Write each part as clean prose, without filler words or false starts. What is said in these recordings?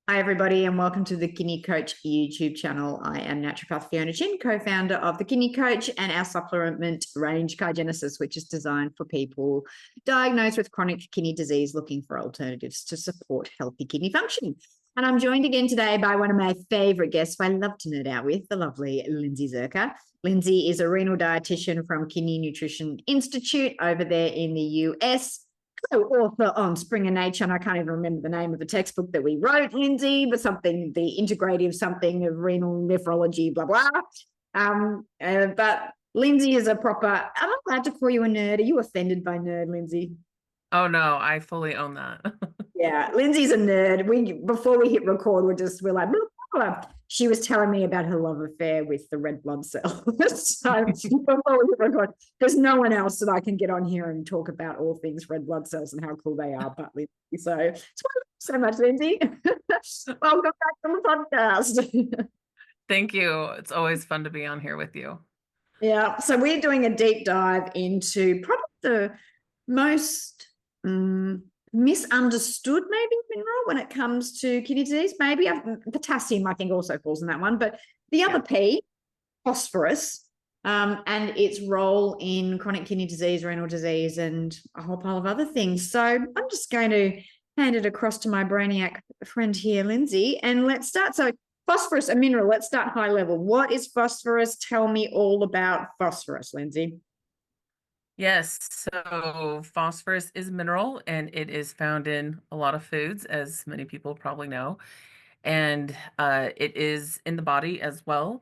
Hi, everybody, and welcome to the Kidney Coach YouTube channel. I am naturopath Fiona Chin, co-founder of the Kidney Coach and our supplement range Cargenesis, which is designed for people diagnosed with chronic kidney disease looking for alternatives to support healthy kidney function. And I'm joined again today by one of my favorite guests I love to nerd out with, the lovely Lindsey Zirker. Lindsey is a renal dietitian from Kidney Nutrition Institute over there in the US. Co-author on Springer Nature, and I can't even remember the name of the textbook that we wrote, Lindsey, but something, the integrative something of renal nephrology, blah, blah. But Lindsey is a proper, I'm not allowed to call you a nerd. Are you offended by nerd, Lindsey? Oh no, I fully own that. Yeah, Lindsay's a nerd. Before we hit record, we're like, blah, blah, blah. She was telling me about her love affair with the red blood cell. So before we hit record, there's no one else that I can get on here and talk about all things red blood cells and how cool they are, but Lindsay. So so much, Lindsay. Welcome back to the podcast. Thank you. It's always fun to be on here with you. Yeah, so we're doing a deep dive into probably the most misunderstood maybe mineral when it comes to kidney disease. Maybe potassium, I think, also falls in that one. But the other P, phosphorus, and its role in chronic kidney disease, renal disease, and a whole pile of other things. So I'm just going to hand it across to my brainiac friend here, Lindsay, and let's start. So phosphorus, a mineral. Let's start high level. What is phosphorus? Tell me all about phosphorus, Lindsay. Yes, so phosphorus is a mineral and it is found in a lot of foods, as many people probably know. And it is in the body as well.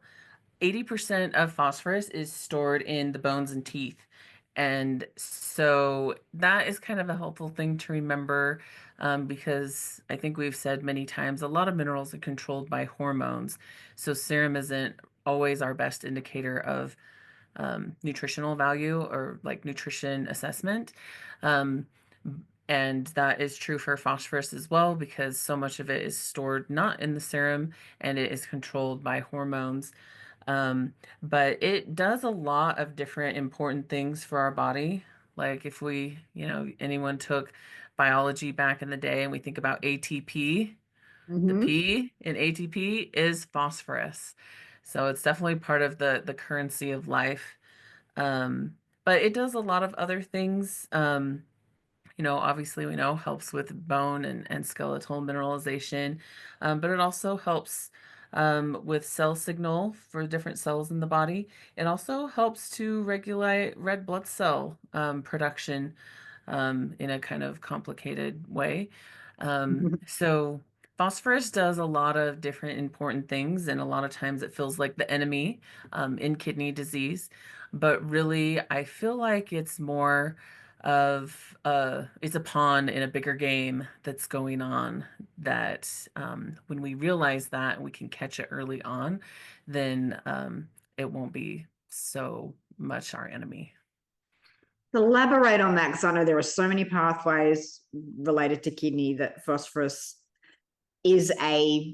80% of phosphorus is stored in the bones and teeth. And so that is kind of a helpful thing to remember because I think we've said many times a lot of minerals are controlled by hormones. So serum isn't always our best indicator of nutritional value or like nutrition assessment. Um, and that is true for phosphorus as well because so much of it is stored not in the serum and it is controlled by hormones. Um, but it does a lot of different important things for our body. Like if we, anyone took biology back in the day and we think about ATP, the Mm-hmm. P in ATP is phosphorus. So it's definitely part of the currency of life. Um, but it does a lot of other things. Obviously we know helps with bone and skeletal mineralization, but it also helps with cell signal for different cells in the body. It also helps to regulate red blood cell production in a kind of complicated way. So phosphorus does a lot of different important things, and a lot of times it feels like the enemy in kidney disease. But really, I feel like it's more of it's a pawn in a bigger game that's going on that when we realize that and we can catch it early on, then it won't be so much our enemy. Elaborate on that because I know there are so many pathways related to kidney that phosphorus is a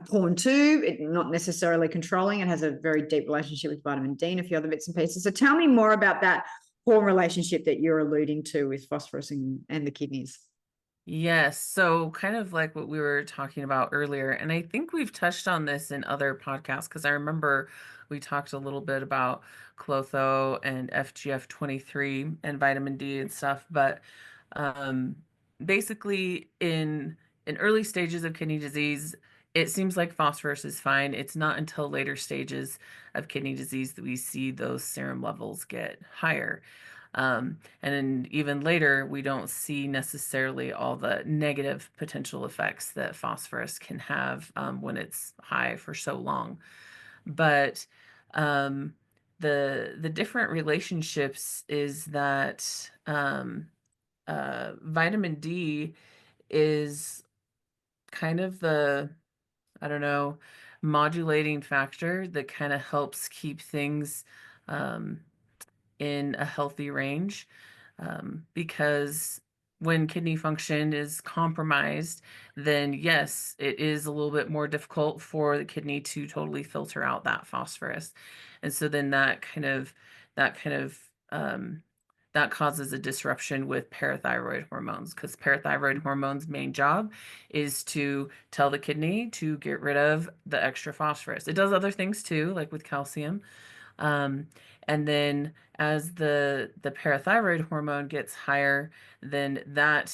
pawn to, it not necessarily controlling. It has a very deep relationship with vitamin D and a few other bits and pieces. So tell me more about that pawn relationship that you're alluding to with phosphorus and the kidneys. Yes, so kind of like what we were talking about earlier, and I think we've touched on this in other podcasts because I remember we talked a little bit about clotho and FGF23 and vitamin D and stuff, but um, basically in early stages of kidney disease, it seems like phosphorus is fine. It's not until later stages of kidney disease that we see those serum levels get higher. And then even later, we don't see necessarily all the negative potential effects that phosphorus can have when it's high for so long. But um, the different relationships is that vitamin D is kind of the, I don't know, modulating factor that kind of helps keep things um, in a healthy range because when kidney function is compromised, then yes, it is a little bit more difficult for the kidney to totally filter out that phosphorus. And so then that kind of that causes a disruption with parathyroid hormones, because parathyroid hormone's main job is to tell the kidney to get rid of the extra phosphorus. It does other things too, like with calcium. Um, and then as the parathyroid hormone gets higher, then that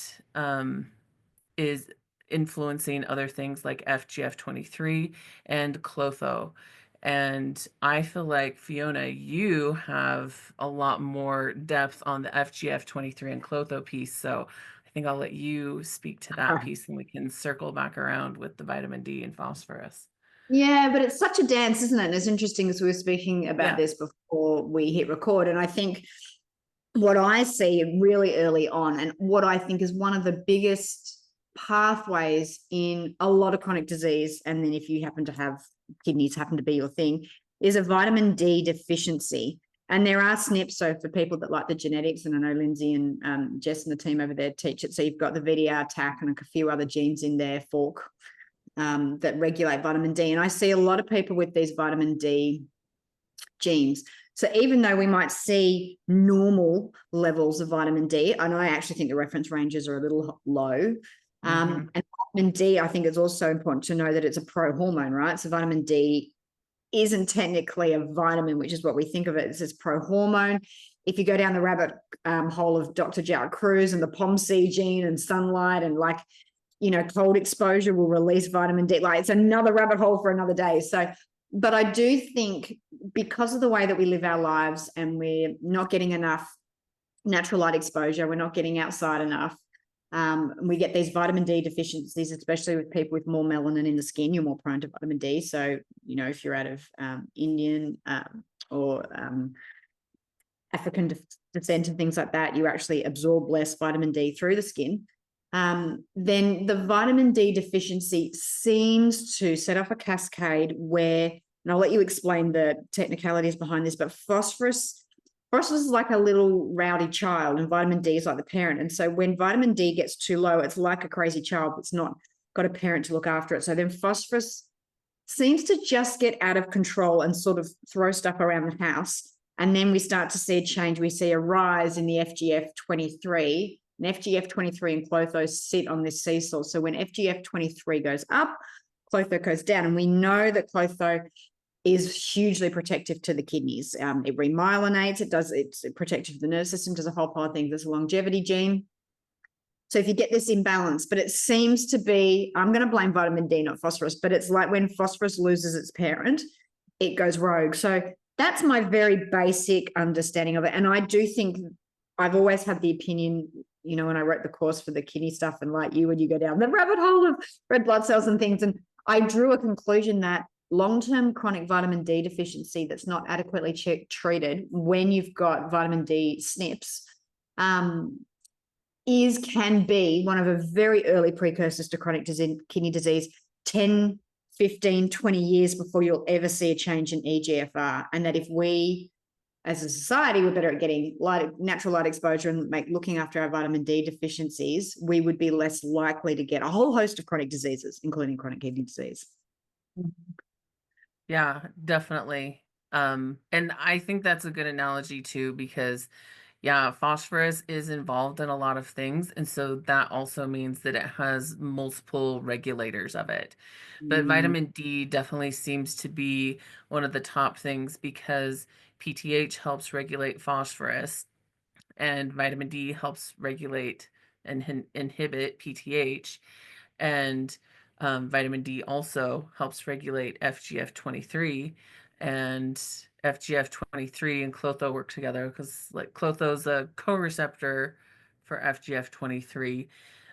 is influencing other things like FGF23 and Clotho. And I feel like, Fiona, you have a lot more depth on the FGF23 and Clotho piece. So I think I'll let you speak to that piece and we can circle back around with the vitamin D and phosphorus. Yeah, but it's such a dance, isn't it? And it's interesting as we were speaking about Yeah. this before we hit record. And I think what I see really early on, and what I think is one of the biggest pathways in a lot of chronic disease, and then if you happen to have kidneys happen to be your thing, is a vitamin D deficiency. And there are SNPs. So for people that like the genetics, and I know Lindsay and Jess and the team over there teach it. So you've got the VDR, TAC, and a few other genes in there, fork, that regulate vitamin D. And I see a lot of people with these vitamin D genes. So even though we might see normal levels of vitamin D, and I actually think the reference ranges are a little low. And vitamin D, I think it's also important to know that it's a pro-hormone, right? So vitamin D isn't technically a vitamin, which is what we think of it as pro-hormone. If you go down the rabbit hole of Dr. Jared Cruz and the POMC gene and sunlight and cold exposure will release vitamin D. Like, it's another rabbit hole for another day. So, but I do think because of the way that we live our lives and we're not getting enough natural light exposure, we're not getting outside enough, we get these vitamin D deficiencies, especially with people with more melanin in the skin. You're more prone to vitamin D. So, if you're out of Indian or African descent and things like that, you actually absorb less vitamin D through the skin. Then the vitamin D deficiency seems to set off a cascade where, and I'll let you explain the technicalities behind this, but phosphorus is like a little rowdy child and vitamin D is like the parent. And so when vitamin D gets too low, it's like a crazy child that's not got a parent to look after it. So then phosphorus seems to just get out of control and sort of throw stuff around the house. And then we start to see a change. We see a rise in the FGF23. And FGF23 and Clotho sit on this seesaw. So when FGF23 goes up, Clotho goes down. And we know that Clotho is hugely protective to the kidneys. It remyelinates, it's protective of the nervous system, does a whole pile of things. There's a longevity gene. So if you get this imbalance, but it seems to be, I'm going to blame vitamin D, not phosphorus, but it's like when phosphorus loses its parent, it goes rogue. So that's my very basic understanding of it. And I do think I've always had the opinion, when I wrote the course for the kidney stuff, and like you, when you go down the rabbit hole of red blood cells and things, and I drew a conclusion that long-term chronic vitamin D deficiency that's not adequately treated when you've got vitamin D SNPs can be one of the very early precursors to chronic kidney disease, 10, 15, 20 years before you'll ever see a change in EGFR. And that if we, as a society, we're better at getting natural light exposure and looking after our vitamin D deficiencies, we would be less likely to get a whole host of chronic diseases, including chronic kidney disease. Yeah, definitely. And I think that's a good analogy too, because phosphorus is involved in a lot of things. And so that also means that it has multiple regulators of it. But vitamin D definitely seems to be one of the top things because PTH helps regulate phosphorus and vitamin D helps regulate and inhibit PTH. And vitamin D also helps regulate FGF23, and FGF23 and Clotho work together because Clotho is a co-receptor for FGF23.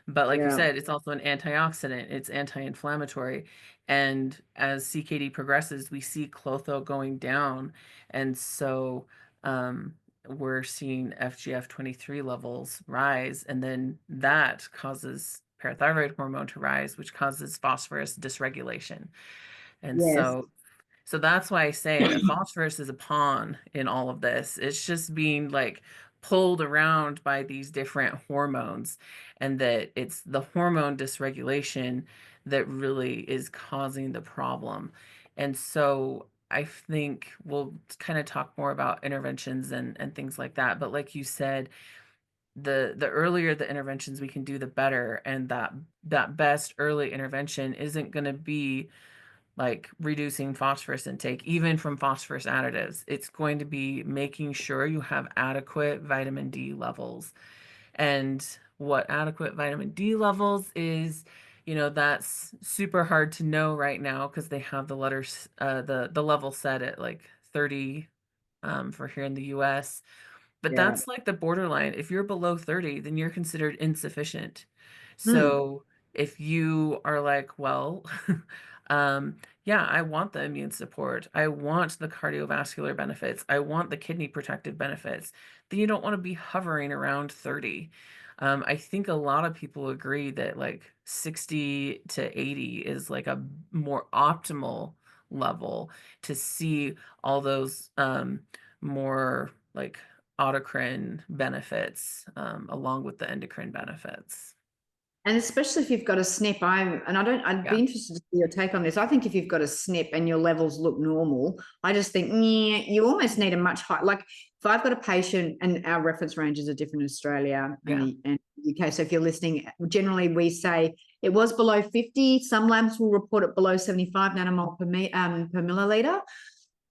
But like you said, it's also an antioxidant, it's anti-inflammatory. And as CKD progresses, we see Clotho going down. And so we're seeing FGF23 levels rise, and then that causes parathyroid hormone to rise, which causes phosphorus dysregulation. And so that's why I say that phosphorus is a pawn in all of this. It's just being pulled around by these different hormones, and that it's the hormone dysregulation that really is causing the problem. And so I think we'll kind of talk more about interventions and things like that. But like you said, the earlier the interventions we can do, the better. And that best early intervention isn't going to be like reducing phosphorus intake, even from phosphorus additives. It's going to be making sure you have adequate vitamin D levels. And what adequate vitamin D levels is, that's super hard to know right now because they have the letters, the level set at like 30 for here in the US. But Yeah. that's like the borderline. If you're below 30, then you're considered insufficient. Hmm. So if you are like, well, yeah, I want the immune support, I want the cardiovascular benefits, I want the kidney protective benefits, then you don't want to be hovering around 30. I think a lot of people agree that like 60 to 80 is like a more optimal level to see all those more like autocrine benefits along with the endocrine benefits. And especially if you've got a SNP, I'd be Yeah. interested to see your take on this. I think if you've got a SNP and your levels look normal, I just think, yeah, you almost need a much higher, like if I've got a patient, and our reference ranges are different in Australia and Yeah. the UK. So if you're listening, generally we say it was below 50. Some labs will report it below 75 nanomole per milliliter.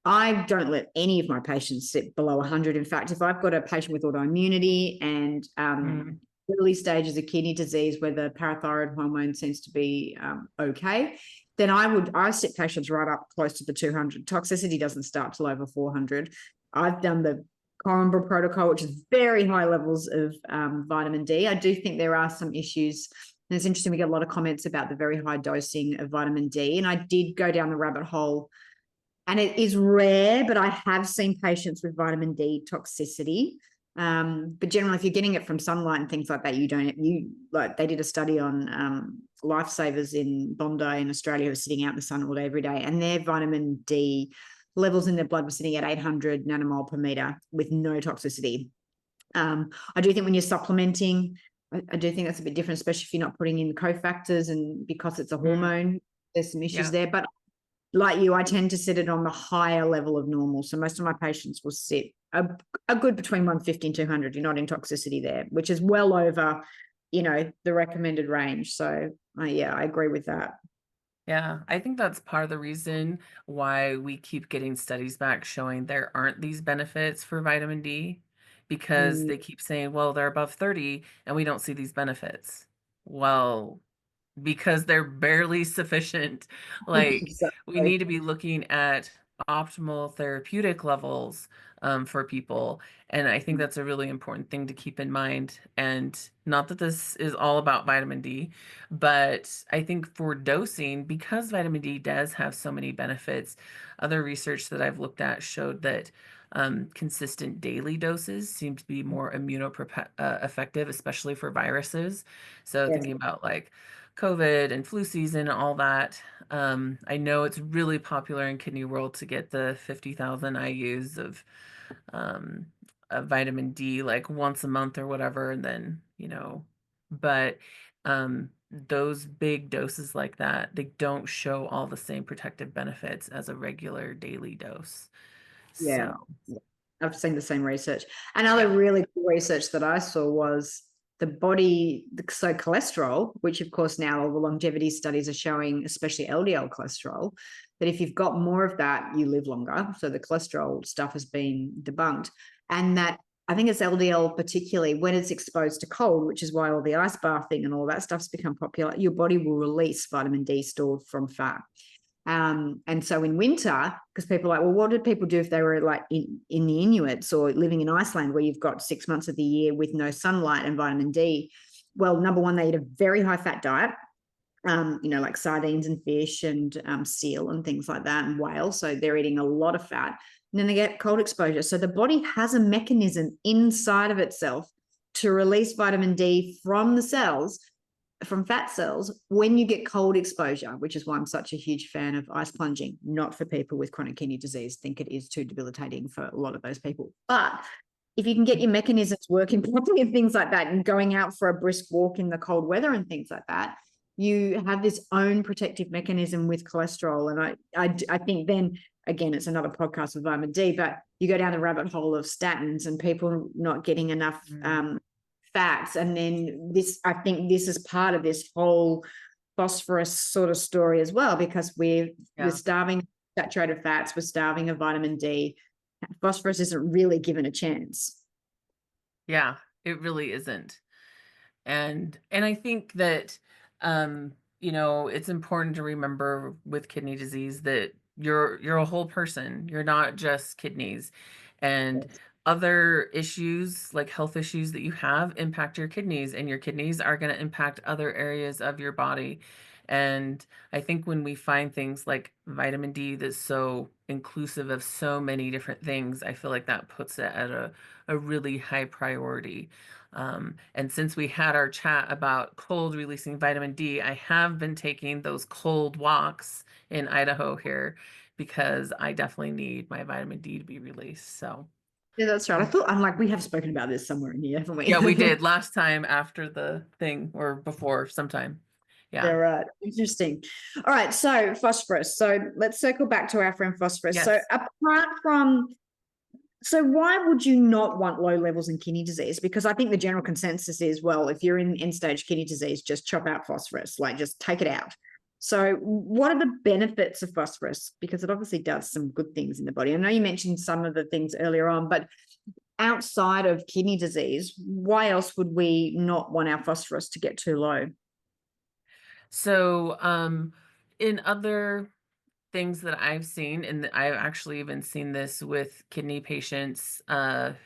I don't let any of my patients sit below 100. In fact, if I've got a patient with autoimmunity and Mm. early stages of kidney disease where the parathyroid hormone seems to be okay, then I sit patients right up close to the 200. Toxicity doesn't start till over 400. I've done the Coimbra protocol, which is very high levels of vitamin D. I do think there are some issues. And it's interesting, we get a lot of comments about the very high dosing of vitamin D. And I did go down the rabbit hole, and it is rare, but I have seen patients with vitamin D toxicity. But generally, if you're getting it from sunlight and things like that, you like they did a study on lifesavers in Bondi in Australia who are sitting out in the sun all day, every day, and their vitamin D levels in their blood were sitting at 800 nanomole per meter with no toxicity. I do think when you're supplementing, I do think that's a bit different, especially if you're not putting in cofactors, and because it's a Mm. hormone, there's some issues Yeah. there. But like you, I tend to sit it on the higher level of normal. So most of my patients will sit a good between 150 and 200. You're not in toxicity there, which is well over, the recommended range. So yeah, I agree with that. Yeah, I think that's part of the reason why we keep getting studies back showing there aren't these benefits for vitamin D because Mm, they keep saying, well, they're above 30 and we don't see these benefits. Well, because they're barely sufficient. Like, we exactly. need to be looking at optimal therapeutic levels for people. And I think that's a really important thing to keep in mind. And not that this is all about vitamin D, but I think for dosing, because vitamin D does have so many benefits, other research that I've looked at showed that consistent daily doses seem to be more effective, especially for viruses. So Yes. thinking about like COVID and flu season, all that. I know it's really popular in kidney world to get the 50,000 IUs um, of vitamin D like once a month or whatever, and then but those big doses like that, they don't show all the same protective benefits as a regular daily dose. Yeah. So Yeah. I've seen the same research. Another yeah. really cool research that I saw was the body, so cholesterol, which of course now all the longevity studies are showing, especially LDL cholesterol, that if you've got more of that, you live longer. So the cholesterol stuff has been debunked. And that I think it's LDL, particularly when it's exposed to cold, which is why all the ice bathing and all that stuff's become popular. Your body will release vitamin D stored from fat. And so in winter, because people are like, well, what did people do if they were like in the Inuits or living in Iceland where you've got 6 months of the year with no sunlight and vitamin D? Well, number one, they eat a very high fat diet, like sardines and fish and seal and things like that, and whale. So they're eating a lot of fat. And then they get cold exposure. So the body has a mechanism inside of itself to release vitamin D from the cells, from fat cells, when you get cold exposure, which is why I'm such a huge fan of ice plunging, not for people with chronic kidney disease. Think it is too debilitating for a lot of those people. But if you can get your mechanisms working properly and things like that, and going out for a brisk walk in the cold weather and things like that, you have this own protective mechanism with cholesterol. And I think then again, it's another podcast with vitamin D, but you go down the rabbit hole of statins and people not getting enough fats. And then I think this is part of this whole phosphorus sort of story as well, because we're starving saturated fats, we're starving of vitamin D. Phosphorus isn't really given a chance. Yeah, it really isn't. And I think that it's important to remember with kidney disease that you're a whole person. You're not just kidneys. And Yes. other issues, like health issues that you have, impact your kidneys, and your kidneys are going to impact other areas of your body. And I think when we find things like vitamin D that's so inclusive of so many different things, I feel like that puts it at a really high priority. And since we had our chat about cold releasing vitamin D, I have been taking those cold walks in Idaho here because I definitely need my vitamin D to be released. So, Yeah, that's right. I thought, I'm like, we have spoken about this somewhere in here, haven't we? yeah, we did last time after the thing or before sometime. Yeah, Yeah. right. Interesting. All right. So phosphorus. So let's circle back to our friend phosphorus. So Yes. apart from, so why would you not want low levels in kidney disease? Because I think the general consensus is, well, if you're in end stage kidney disease, just chop out phosphorus, like just take it out. So what are the benefits of phosphorus? Because it obviously does some good things in the body. I know you mentioned some of the things earlier on, but outside of kidney disease, why else would we not want our phosphorus to get too low? So, in other things that I've seen, and I've actually even seen this with kidney patients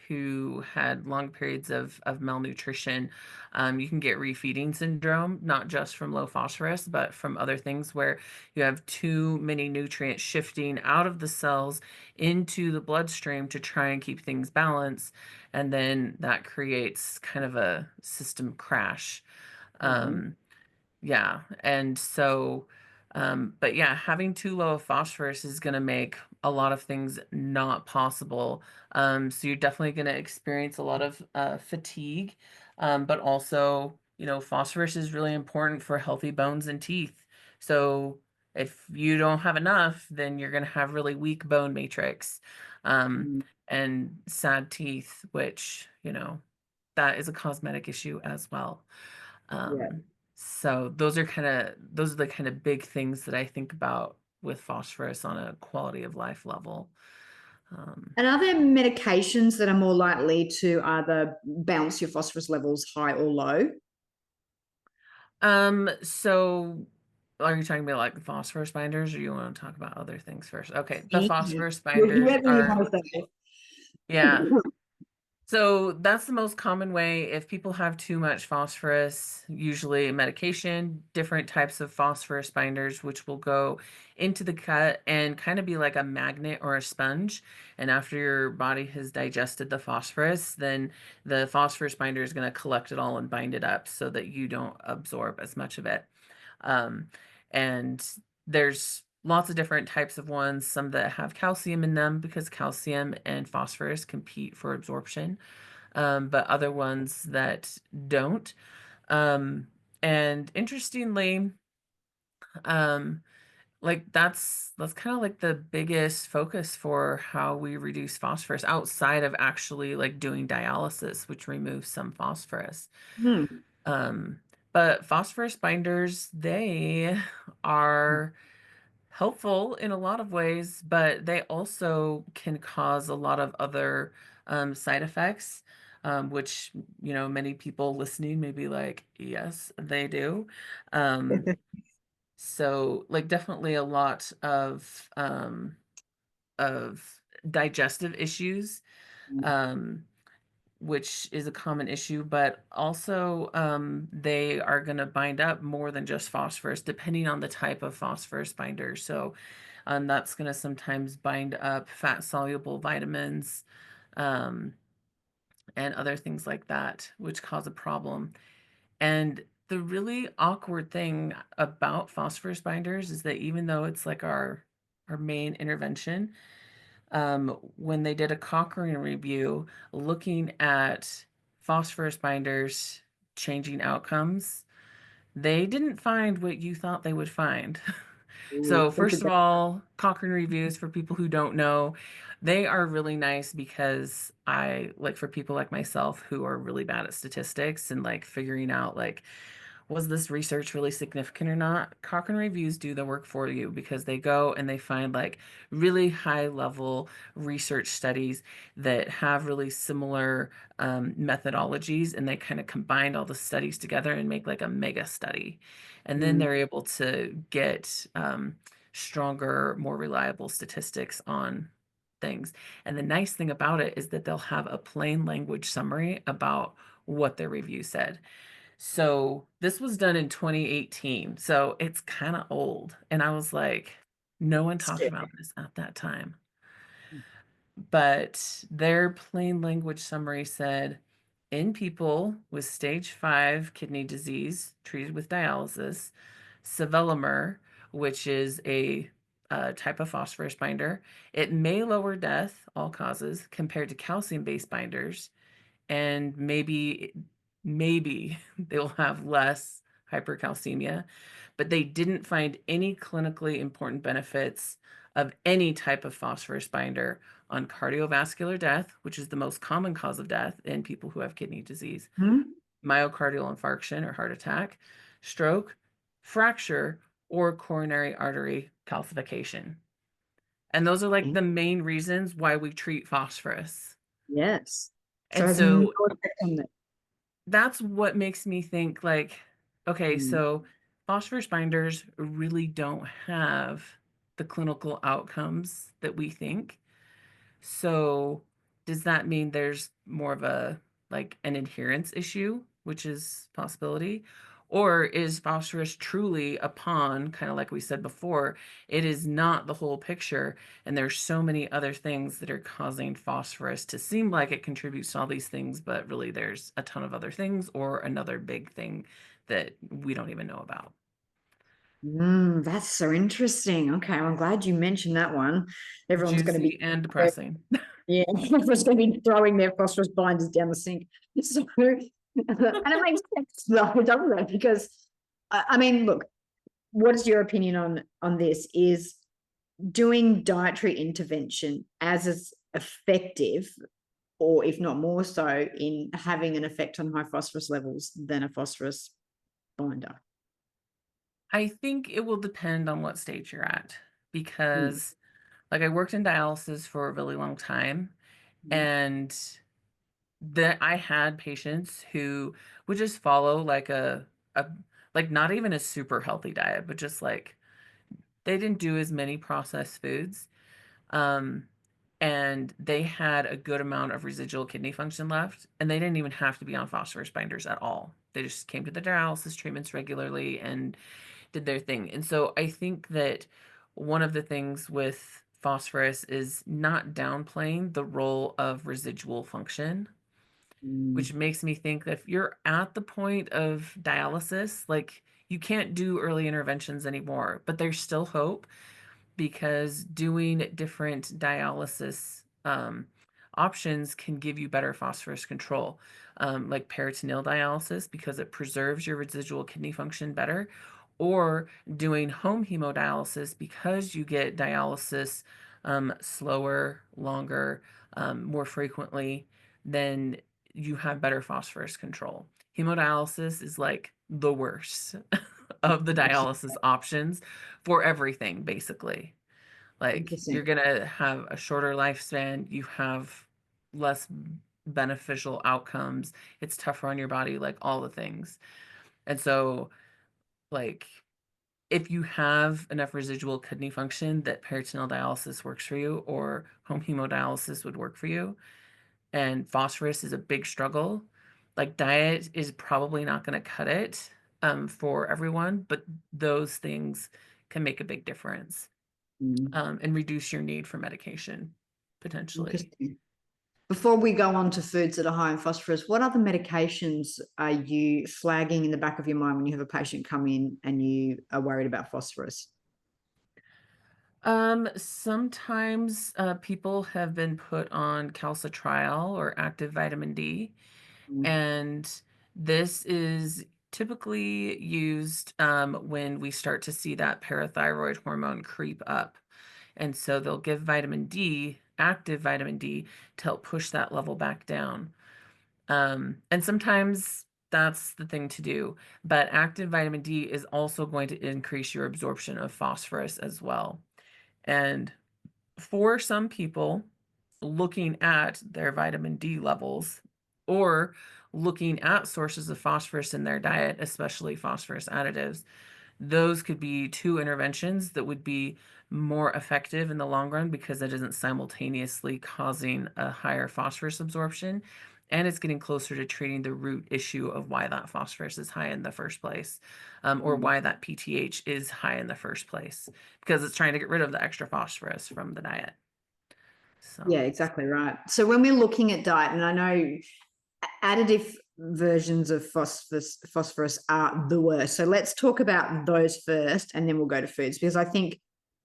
who had long periods of malnutrition. You can get refeeding syndrome, not just from low phosphorus, but from other things where you have too many nutrients shifting out of the cells into the bloodstream to try and keep things balanced. And then that creates kind of a system crash. Mm-hmm. Um, yeah. And so, but yeah, having too low of phosphorus is going to make a lot of things not possible. So you're definitely going to experience a lot of fatigue, but also, phosphorus is really important for healthy bones and teeth. So if you don't have enough, then you're going to have really weak bone matrix, and sad teeth, which, that is a cosmetic issue as well. Yeah. Um, so those are the kind of big things that I think about with phosphorus on a quality of life level. Um, And are there medications that are more likely to either bounce your phosphorus levels high or low? so are you talking about like the phosphorus binders, or you want to talk about other things first? Okay, the Any? phosphorus binders Whoever you are, want to say. yeah. So that's the most common way. If people have too much phosphorus, usually medication, different types of phosphorus binders, which will go into the gut and kind of be like a magnet or a sponge. And after your body has digested the phosphorus, then the phosphorus binder is going to collect it all and bind it up so that you don't absorb as much of it. Um, and there's lots of different types of ones, some that have calcium in them because calcium and phosphorus compete for absorption, but other ones that don't. Um, and interestingly, um, like that's kind of like the biggest focus for how we reduce phosphorus outside of actually like doing dialysis, which removes some phosphorus. Hmm. Um, but phosphorus binders, they are helpful in a lot of ways, but they also can cause a lot of other side effects, which, many people listening may be like, yes, they do. Um, so, like, definitely a lot of digestive issues. Um, which is a common issue, but also they are going to bind up more than just phosphorus, depending on the type of phosphorus binder. So that's going to sometimes bind up fat soluble vitamins um, and other things like that, which cause a problem. And the really awkward thing about phosphorus binders is that even though it's like our main intervention, when they did a Cochrane review looking at phosphorus binders changing outcomes, they didn't find what you thought they would find. Ooh, So filter first of that. all, Cochrane reviews for people who don't know, they are really nice because I like for people like myself who are really bad at statistics and like figuring out like was this research really significant or not? Cochrane reviews do the work for you because they go and they find like really high level research studies that have really similar methodologies, and they kind of combine all the studies together and make like a mega study. And then Mm, they're able to get stronger, more reliable statistics on things. And the nice thing about it is that they'll have a plain language summary about what their review said. So this was done in 2018. So it's kind of old. And I was like, no one talked still. about this at that time. But their plain language summary said in people with stage 5 kidney disease treated with dialysis, sevelamer, which is a type of phosphorus binder, it may lower death, all causes, compared to calcium-based binders, and maybe they'll have less hypercalcemia, but they didn't find any clinically important benefits of any type of phosphorus binder on cardiovascular death, which is the most common cause of death in people who have kidney disease, Hmm? myocardial infarction or heart attack, stroke, fracture, or coronary artery calcification. And those are like the main reasons why we treat phosphorus. Yes. So it And has no so effect on that. that's what makes me think like, okay, Mm. so phosphorus binders really don't have the clinical outcomes that we think. So does that mean there's more of a like an adherence issue, which is possibility? Or is phosphorus truly a pawn, kind of like we said before, it is not the whole picture, and there's so many other things that are causing phosphorus to seem like it contributes to all these things, but really there's a ton of other things or another big thing that we don't even know about. That's so interesting. Okay, well, I'm glad you mentioned that one. Everyone's going to be, Juicy and depressing. yeah, everyone's going to be throwing their phosphorus binders down the sink. So, and it makes sense, though, doesn't it? Because, I mean, look, what is your opinion on this? Is doing dietary intervention as effective, or if not more so, in having an effect on high phosphorus levels than a phosphorus binder? I think it will depend on what stage you're at Mm, because, like, I worked in dialysis for a really long time, mm, and that I had patients who would just follow like a like not even a super healthy diet, but just like they didn't do as many processed foods. Um, and they had a good amount of residual kidney function left, and they didn't even have to be on phosphorus binders at all. They just came to the dialysis treatments regularly and did their thing. And so I think that one of the things with phosphorus is not downplaying the role of residual function, mm, which makes me think that if you're at the point of dialysis, like you can't do early interventions anymore, but there's still hope because doing different dialysis options can give you better phosphorus control, like peritoneal dialysis because it preserves your residual kidney function better, or doing home hemodialysis because you get dialysis slower, longer, more frequently, then you have better phosphorus control. Hemodialysis is like the worst of the yes, dialysis options for everything, basically. Like 100%. you're gonna have a shorter lifespan, you have less beneficial outcomes, it's tougher on your body, like all the things. And so, like, if you have enough residual kidney function that peritoneal dialysis works for you or home hemodialysis would work for you, and phosphorus is a big struggle, like diet is probably not going to cut it for everyone, but those things can make a big difference Mm, and reduce your need for medication potentially. interesting. Before we go on to foods that are high in phosphorus, what other medications are you flagging in the back of your mind when you have a patient come in and you are worried about phosphorus? Sometimes people have been put on calcitriol or active vitamin D, Mm, and this is typically used when we start to see that parathyroid hormone creep up. And so they'll give vitamin D, active vitamin D, to help push that level back down. And sometimes that's the thing to do. But active vitamin D is also going to increase your absorption of phosphorus as well. And for some people, looking at their vitamin D levels or looking at sources of phosphorus in their diet, especially phosphorus additives, those could be two interventions that would be more effective in the long run because it isn't simultaneously causing a higher phosphorus absorption, and it's getting closer to treating the root issue of why that phosphorus is high in the first place, or Mm. why that PTH is high in the first place, because it's trying to get rid of the extra phosphorus from the diet. So, Yeah, exactly right. So when we're looking at diet, and I know additive versions of phosphorus are the worst. So let's talk about those first, and then we'll go to foods, because I think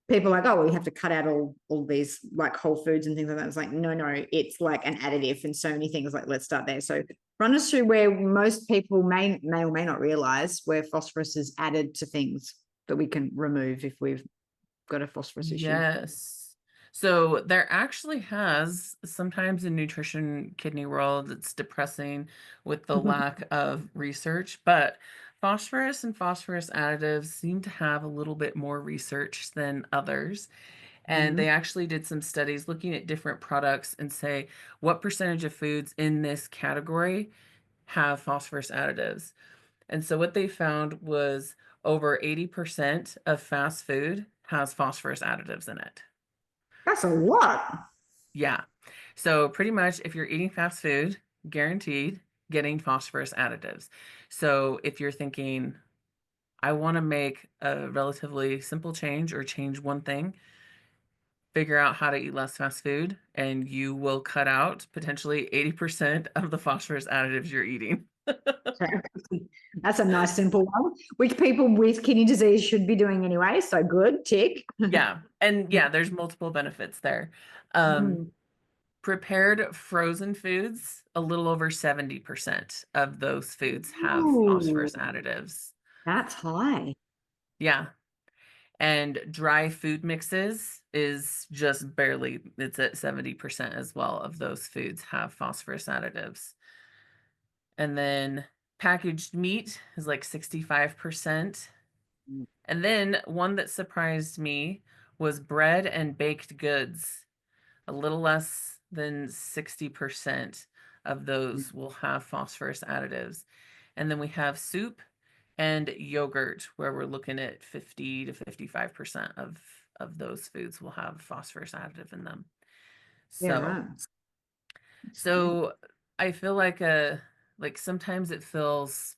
people are like, oh, well, you have to cut out all these like whole foods and things like that. It's like, no, it's like an additive and so many things. Like, let's start there. So run us through where most people may or may not realize where phosphorus is added to things that we can remove if we've got a phosphorus issue. yes. So there actually has sometimes in nutrition kidney world, it's depressing with the lack of research, but phosphorus and phosphorus additives seem to have a little bit more research than others. And Mhm. they actually did some studies looking at different products and say what percentage of foods in this category have phosphorus additives. And so what they found was over 80% of fast food has phosphorus additives in it. That's a lot. Yeah. So pretty much if you're eating fast food, guaranteed getting phosphorus additives. So if you're thinking, I want to make a relatively simple change or change one thing, figure out how to eat less fast food, and you will cut out potentially 80% of the phosphorus additives you're eating. That's a nice simple one, which people with kidney disease should be doing anyway. So good, tick. Yeah. And yeah, there's multiple benefits there. Um, Mm. Prepared frozen foods, a little over 70% of those foods have Ooh, phosphorus additives. that's high. Yeah. And dry food mixes is just barely, it's at 70% as well of those foods have phosphorus additives. And then packaged meat is like 65%. And then one that surprised me was bread and baked goods. A little less than 60% of those will have phosphorus additives. And then we have soup and yogurt, where we're looking at 50 to 55% of those foods will have phosphorus additive in them. Yeah, So, right. so I feel like sometimes it feels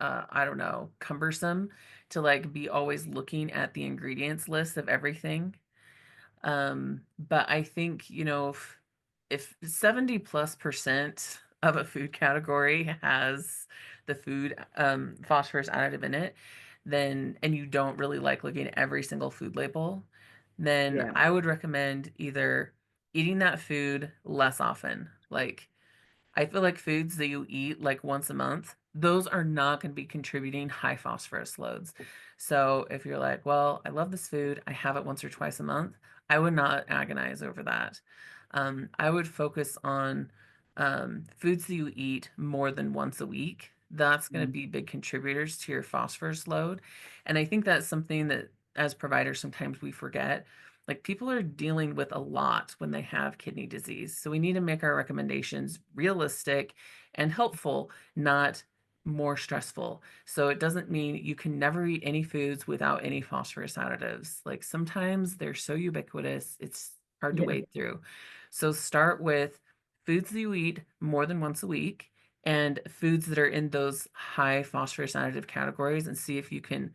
I don't know, cumbersome to like be always looking at the ingredients list of everything. But I think, if 70 plus percent of a food category has the food phosphorus additive in it, then and you don't really like looking at every single food label, then Yeah. I would recommend either eating that food less often. Like I feel like foods that you eat like once a month, those are not going to be contributing high phosphorus loads. So if you're like, well, I love this food, I have it once or twice a month, I would not agonize over that. I would focus on foods that you eat more than once a week. That's going to Mm. be big contributors to your phosphorus load. And I think that's something that as providers sometimes we forget. Like people are dealing with a lot when they have kidney disease. So we need to make our recommendations realistic and helpful, not more stressful. So it doesn't mean you can never eat any foods without any phosphorus additives. Like sometimes they're so ubiquitous, it's hard to Yeah. wade through. So start with foods that you eat more than once a week and foods that are in those high phosphorus additive categories and see if you can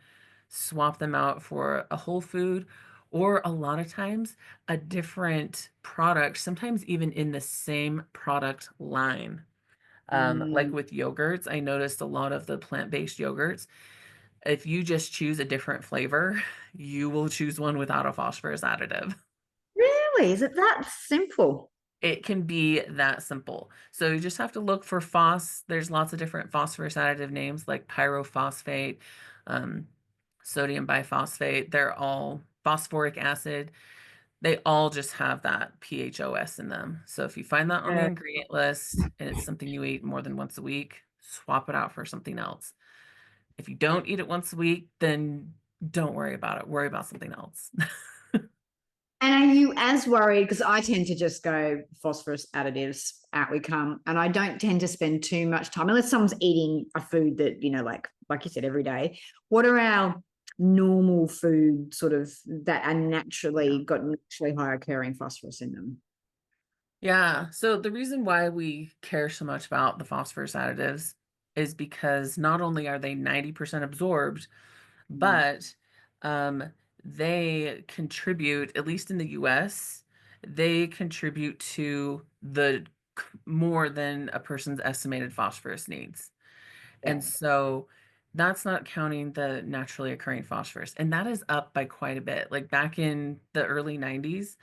swap them out for a whole food or a lot of times a different product, sometimes even in the same product line. Like Mm. with yogurts, I noticed a lot of the plant-based yogurts, if you just choose a different flavor, you will choose one without a phosphorus additive. Really? Is it that simple? It can be that simple. So you just have to look for There's lots of different phosphorus additive names like pyrophosphate, um, sodium biphosphate. They're all phosphoric acid. They all just have that PHOS in them. So if you find that on the Yeah. ingredient list and it's something you eat more than once a week, swap it out for something else. If you don't eat it once a week, then don't worry about it. Worry about something else. And are you as worried? Because I tend to just go phosphorus additives, out we come. And I don't tend to spend too much time unless someone's eating a food that, like you said, every day. What are our normal food sort of that are Yeah. naturally high occurring phosphorus in them? Yeah. So the reason why we care so much about the phosphorus additives is because not only are they 90% absorbed, Mm. but um, they contribute, at least in the US, they contribute to more than a person's estimated phosphorus needs. Yeah. And so that's not counting the naturally occurring phosphorus. And that is up by quite a bit. Like back in the early 90s,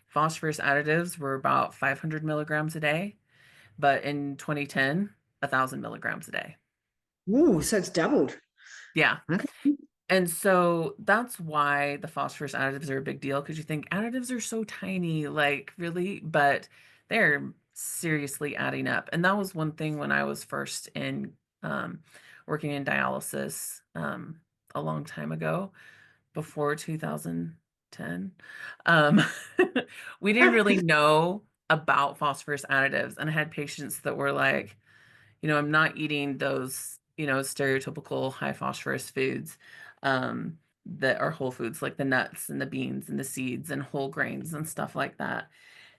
phosphorus additives were about 500 milligrams a day, but in 2010, 1,000 milligrams a day. Ooh, so it's doubled. Yeah. Okay. And so that's why the phosphorus additives are a big deal because you think additives are so tiny, like really, but they're seriously adding up. And that was one thing when I was first in um, working in dialysis a long time ago, before 2010. Um, we didn't really know about phosphorus additives, and I had patients that were like, I'm not eating those, stereotypical high phosphorus foods that are whole foods like the nuts and the beans and the seeds and whole grains and stuff like that.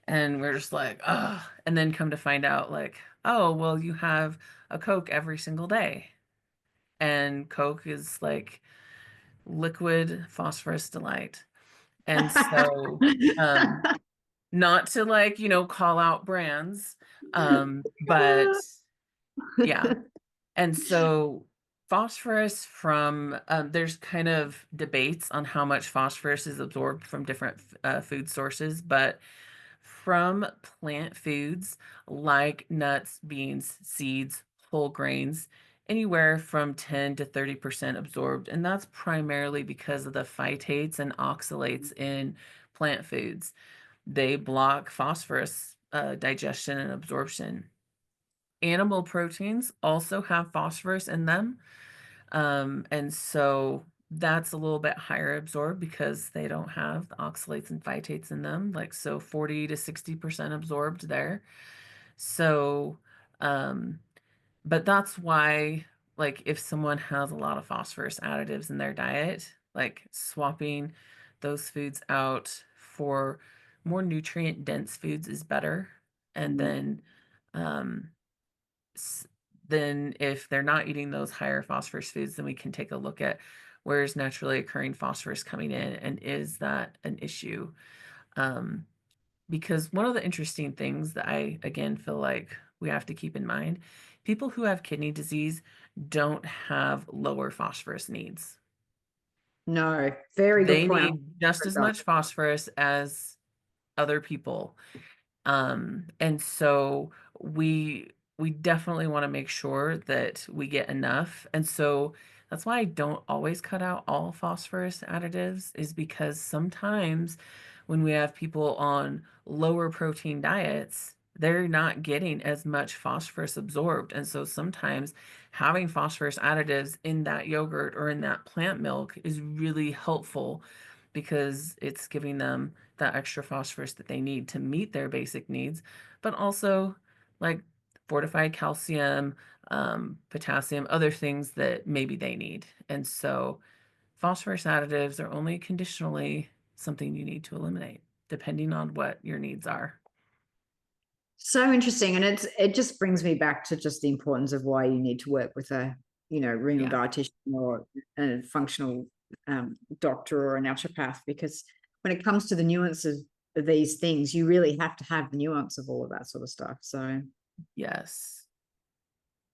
And we're just like, oh, and then come to find out, like, oh, well, you have a Coke every single day. And Coke is like liquid phosphorus delight. And so, not to like, call out brands, but yeah. And so phosphorus there's kind of debates on how much phosphorus is absorbed from different food sources, but from plant foods like nuts, beans, seeds, whole grains, anywhere from 10 to 30% absorbed. And that's primarily because of the phytates and oxalates in plant foods. They block phosphorus digestion and absorption. Animal proteins also have phosphorus in them. And so that's a little bit higher absorbed because they don't have the oxalates and phytates in them, like so 40 to 60% absorbed there. So, um, but that's why, like, if someone has a lot of phosphorus additives in their diet, like swapping those foods out for more nutrient dense foods is better. And um, s- then if they're not eating those higher phosphorus foods, then we can take a look at where is naturally occurring phosphorus coming in and is that an issue? Um, because one of the interesting things that I, again, feel like we have to keep in mind, people who have kidney disease don't have lower phosphorus needs. No, very good They point. need just as much phosphorus as other people. And so we definitely want to make sure that we get enough. And so that's why I don't always cut out all phosphorus additives, is because sometimes when we have people on lower protein diets, they're not getting as much phosphorus absorbed. And so sometimes having phosphorus additives in that yogurt or in that plant milk is really helpful because it's giving them that extra phosphorus that they need to meet their basic needs, but also like fortified calcium, potassium, other things that maybe they need. And so phosphorus additives are only conditionally something you need to eliminate, depending on what your needs are. So interesting. And it just brings me back to just the importance of why you need to work with a, renal Yeah. dietitian or a functional doctor or a naturopath, because when it comes to the nuances of these things, you really have to have the nuance of all of that sort of stuff. Yes.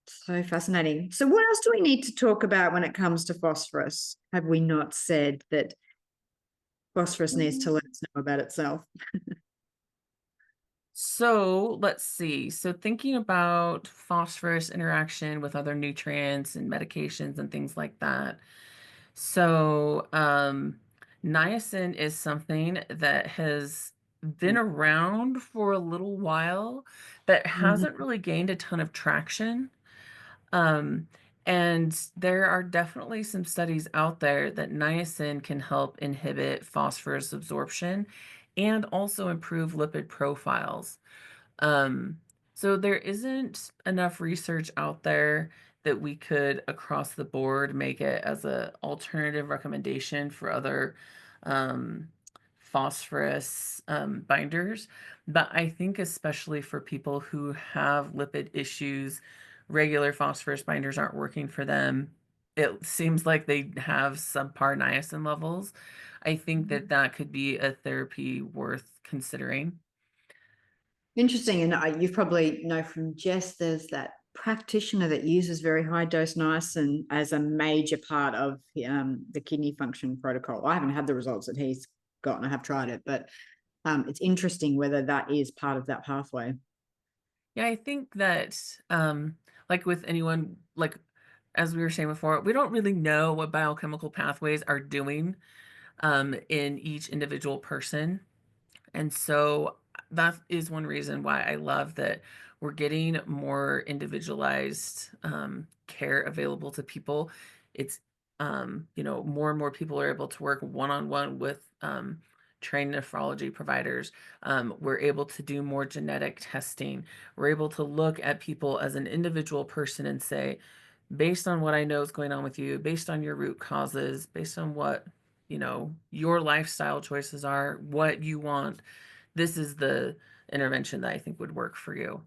So fascinating. So what else do we need to talk about when it comes to phosphorus? Have we not said that phosphorus needs to let us know about itself? So let's see. So thinking about phosphorus interaction with other nutrients and medications and things like that. So niacin is something that has been around for a little while, but hasn't Mhm. really gained a ton of traction. Um, and there are definitely some studies out there that niacin can help inhibit phosphorus absorption and also improve lipid profiles. Um, so there isn't enough research out there that we could across the board make it as a alternative recommendation for other um, phosphorus binders. But I think especially for people who have lipid issues, regular phosphorus binders aren't working for them. It seems like they have subpar niacin levels. I think that that could be a therapy worth considering. Interesting. And you probably know from Jess, there's that practitioner that uses very high dose niacin as a major part of the kidney function protocol. I haven't had the results that he's gotten. I have tried it, but it's interesting whether that is part of that pathway. Yeah, I think that like with anyone, like as we were saying before, we don't really know what biochemical pathways are doing in each individual person. And so that is one reason why I love that we're getting more individualized care available to people. It's, more and more people are able to work one-on-one with trained nephrology providers. We're able to do more genetic testing. We're able to look at people as an individual person and say, based on what I know is going on with you, based on your root causes, based on what, your lifestyle choices are, what you want, this is the intervention that I think would work for you.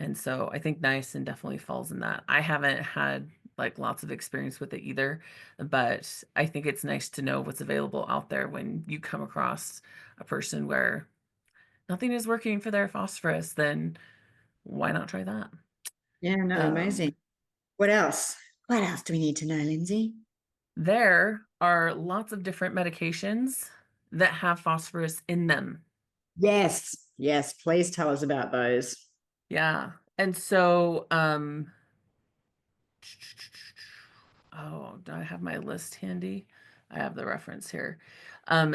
And so I think niacin definitely falls in that. I haven't had like lots of experience with it either, but I think it's nice to know what's available out there when you come across a person where nothing is working for their phosphorus, then why not try that? Yeah, no, Um, amazing. What else? What else do we need to know, Lindsay? there are lots of different medications that have phosphorus in them. Yes, yes, please tell us about those. Yeah. And so, oh, do I have my list handy? I have the reference here.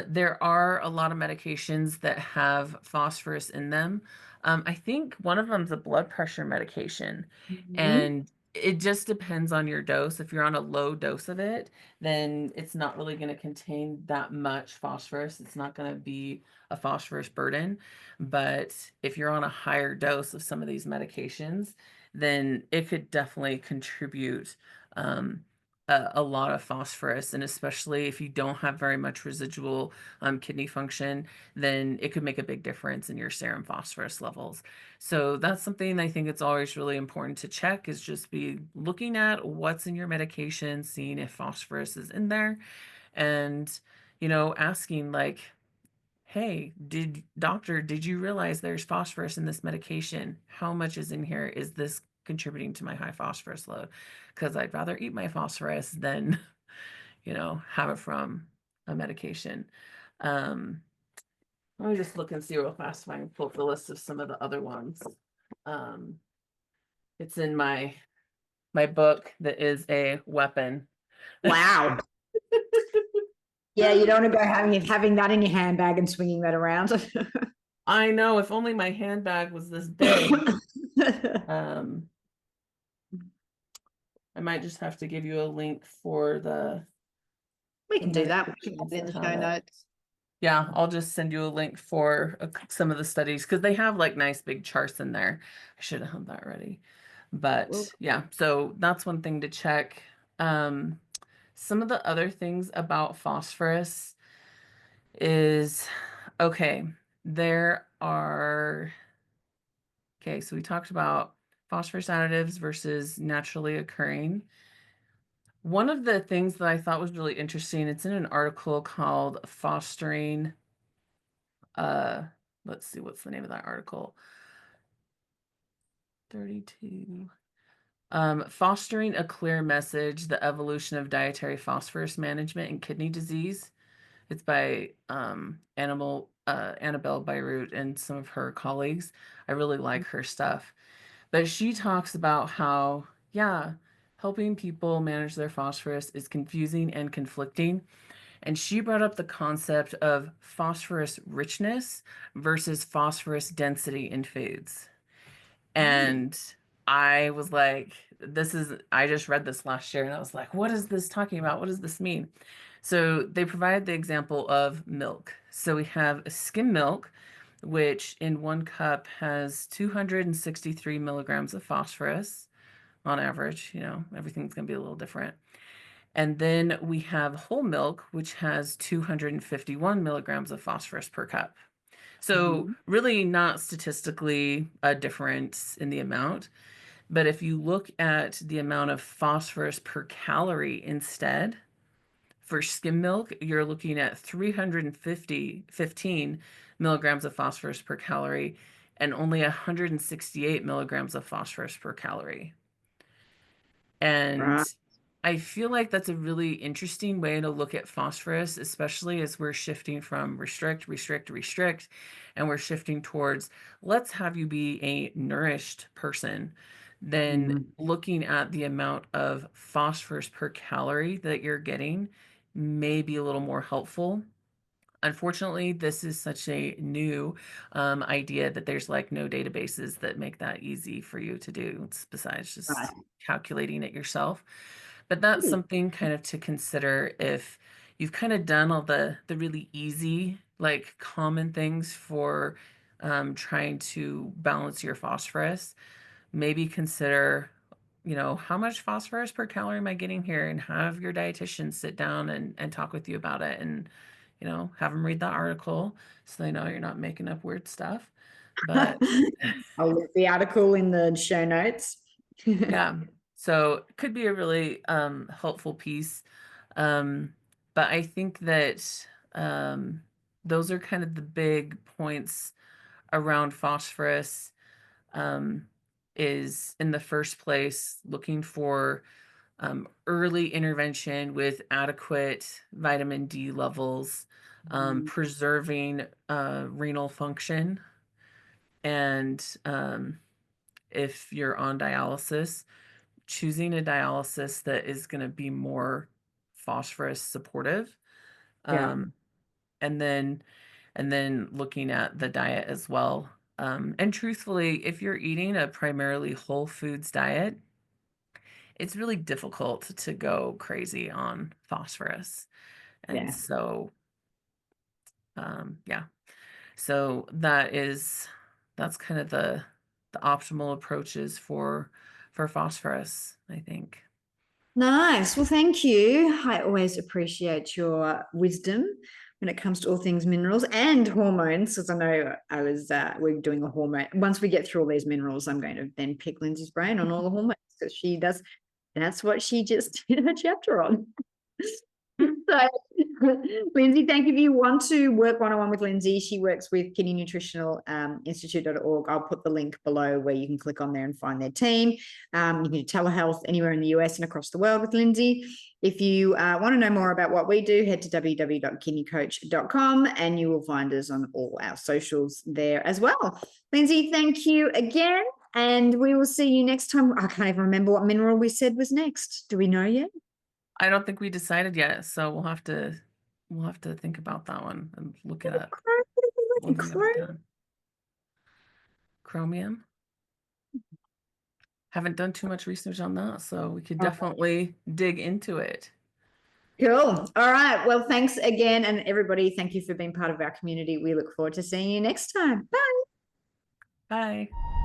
There are a lot of medications that have phosphorus in them. I think one of them is a blood pressure medication, Mhm. and it just depends on your dose. If you're on a low dose of it, then it's not really going to contain that much phosphorus. It's not going to be a phosphorus burden. But if you're on a higher dose of some of these medications, then it could definitely contribute um, a lot of phosphorus. And especially if you don't have very much residual kidney function, then it could make a big difference in your serum phosphorus levels. So that's something I think it's always really important to check is just be looking at what's in your medication, seeing if phosphorus is in there, and asking like, hey, did you realize there's phosphorus in this medication? How much is in here? Is this contributing to my high phosphorus load? Because I'd rather eat my phosphorus than, have it from a medication. Um, Let me just look and see real fast if I can pull up the list of some of the other ones. Um, it's in my book that is a weapon. Wow. Yeah, you don't want to go having that in your handbag and swinging that around. I know, if only my handbag was this big. Um, I might just have to give you a link for We the can do that. We can medications put it in that the have show it. notes. Yeah, I'll just send you a link for some of the studies because they have like nice big charts in there. I should have had that ready. Well, But yeah, so that's one thing to check. Um, some of the other things about phosphorus is okay, there are, okay, so we talked about phosphorus additives versus naturally occurring. One of the things that I thought was really interesting, it's in an article called Fostering, uh, let's see, what's the name of that article? 32. Fostering a clear message, the evolution of dietary phosphorus management in kidney disease. It's by Annabelle Beirut and some of her colleagues. I really like her stuff. But she talks about how, yeah, helping people manage their phosphorus is confusing and conflicting. And she brought up the concept of phosphorus richness versus phosphorus density in foods. Mm. And I was like, I just read this last year and I was like, what is this talking about? What does this mean? So they provide the example of milk. So we have a skim milk, which in 1 cup has 263 milligrams of phosphorus on average. Everything's going to be a little different. And then we have whole milk, which has 251 milligrams of phosphorus per cup. So Mhm. really not statistically a difference in the amount. But if you look at the amount of phosphorus per calorie instead, for skim milk, you're looking at 315 milligrams of phosphorus per calorie and only 168 milligrams of phosphorus per calorie. And Right. I feel like that's a really interesting way to look at phosphorus, especially as we're shifting from restrict, restrict, restrict, and we're shifting towards let's have you be a nourished person. Then Mhm. looking at the amount of phosphorus per calorie that you're getting may be a little more helpful. Unfortunately, this is such a new idea that there's like no databases that make that easy for you to do, besides Right. just calculating it yourself. But that's Hmm. something kind of to consider if you've kind of done all the really easy, like common things for trying to balance your phosphorus. Maybe consider, how much phosphorus per calorie am I getting here, and have your dietitian sit down and talk with you about it, and have them read the article so they know you're not making up weird stuff. But I'll leave the article in the show notes. yeah, so it could be a really helpful piece. Um, but I think that um, those are kind of the big points around phosphorus. Um, is in the first place looking for early intervention with adequate vitamin D levels, Mhm. preserving renal function, and if you're on dialysis, choosing a dialysis that is going to be more phosphorus supportive, Yeah. um, and then looking at the diet as well. And truthfully, if you're eating a primarily whole foods diet, it's really difficult to go crazy on phosphorus. And Yeah. so, yeah, so that's kind of the optimal approaches for phosphorus, I think. Nice. Well, thank you. I always appreciate your wisdom when it comes to all things minerals and hormones, because I know we're doing a hormone. Once we get through all these minerals, I'm going to then pick Lindsay's brain on all the hormones because she does. That's what she just did a chapter on. So, Lindsay, thank you. If you want to work one-on-one with Lindsay, she works with Kidney Nutritional Institute.org. I'll put the link below where you can click on there and find their team. You can do telehealth anywhere in the US and across the world with Lindsay. If you want to know more about what we do, head to www.kidneycoach.com and you will find us on all our socials there as well. Lindsay, thank you again. And we will see you next time. I can't even remember what mineral we said was next. Do we know yet? I don't think we decided yet, so we'll have to think about that one and look it up when we have it done. Chromium. Haven't done too much research on that, so we could definitely dig into it. Cool. All right. Well, thanks again. And everybody, thank you for being part of our community. We look forward to seeing you next time. Bye. Bye.